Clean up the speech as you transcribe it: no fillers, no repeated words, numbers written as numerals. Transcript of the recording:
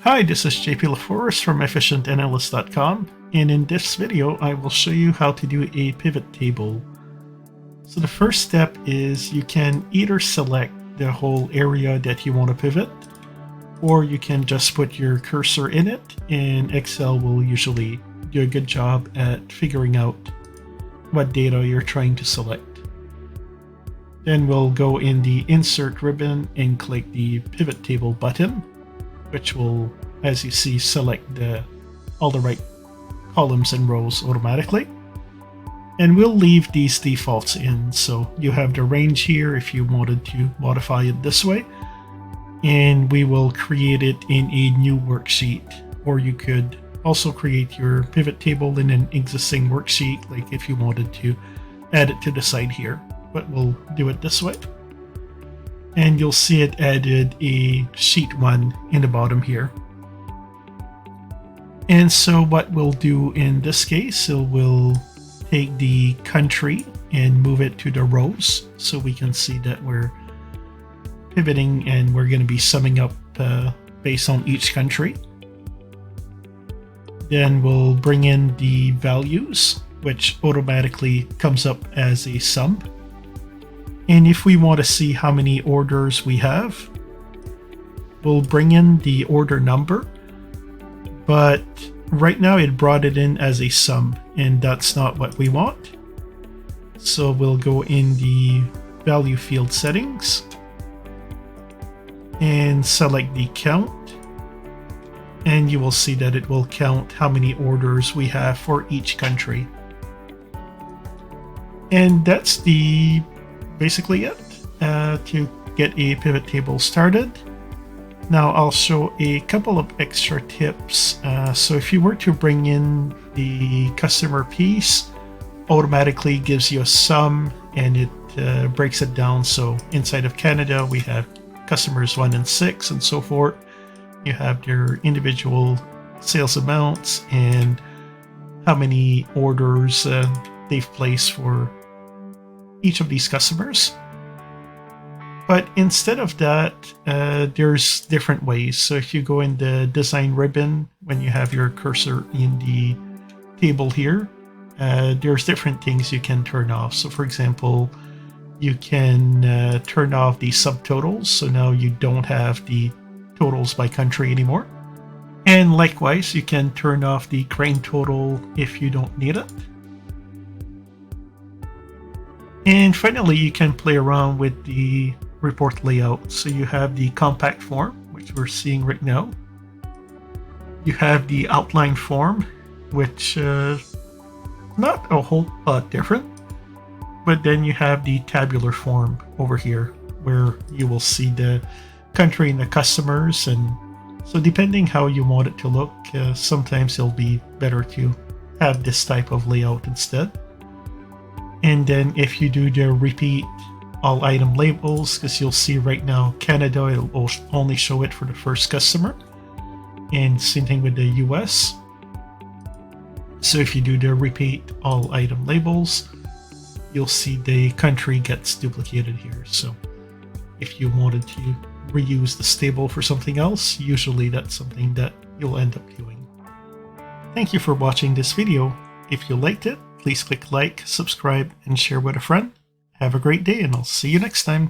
Hi, this is JP LaForest from efficientanalyst.com, and in this video I will show you how to do a pivot table. So the first step is you can either select the whole area that you want to pivot, or you can just put your cursor in it, and Excel will usually do a good job at figuring out what data you're trying to select. Then we'll go in the Insert ribbon and click the Pivot Table button, which will, as you see, select all the right columns and rows automatically. And we'll leave these defaults in, so you have the range here if you wanted to modify it this way. And we will create it in a new worksheet, or you could also create your pivot table in an existing worksheet, like if you wanted to add it to the side here, but we'll do it this way. And you'll see it added a sheet 1 in the bottom here. And so what we'll do in this case, we'll take the country and move it to the rows so we can see that we're pivoting and we're going to be summing up based on each country. Then we'll bring in the values, which automatically comes up as a sum. And if we want to see how many orders we have, we'll bring in the order number, but right now it brought it in as a sum, and that's not what we want. So we'll go in the value field settings and select the count, and you will see that it will count how many orders we have for each country. And that's basically it to get a pivot table started. Now I'll show a couple of extra tips. So if you were to bring in the customer piece, automatically gives you a sum, and it breaks it down. So inside of Canada we have customers 1 and 6 and so forth. You have your individual sales amounts and how many orders they've placed for each of these customers. But instead of that, there's different ways. So if you go in the design ribbon, when you have your cursor in the table here, there's different things you can turn off. So for example, you can turn off the subtotals, so now you don't have the totals by country anymore. And likewise, you can turn off the grand total if you don't need it. And finally, you can play around with the report layout. So you have the compact form, which we're seeing right now. You have the outline form, which not a whole lot different. But then you have the tabular form over here, where you will see the country and the customers. And so depending how you want it to look, sometimes it'll be better to have this type of layout instead. And then if you do the repeat all item labels, because you'll see right now Canada, it'll only show it for the first customer, and same thing with the US. So if you do the repeat all item labels, you'll see the country gets duplicated here. So if you wanted to reuse the table for something else, usually that's something that you'll end up doing. Thank you for watching this video. If you liked it, please click like, subscribe, and share with a friend. Have a great day, and I'll see you next time.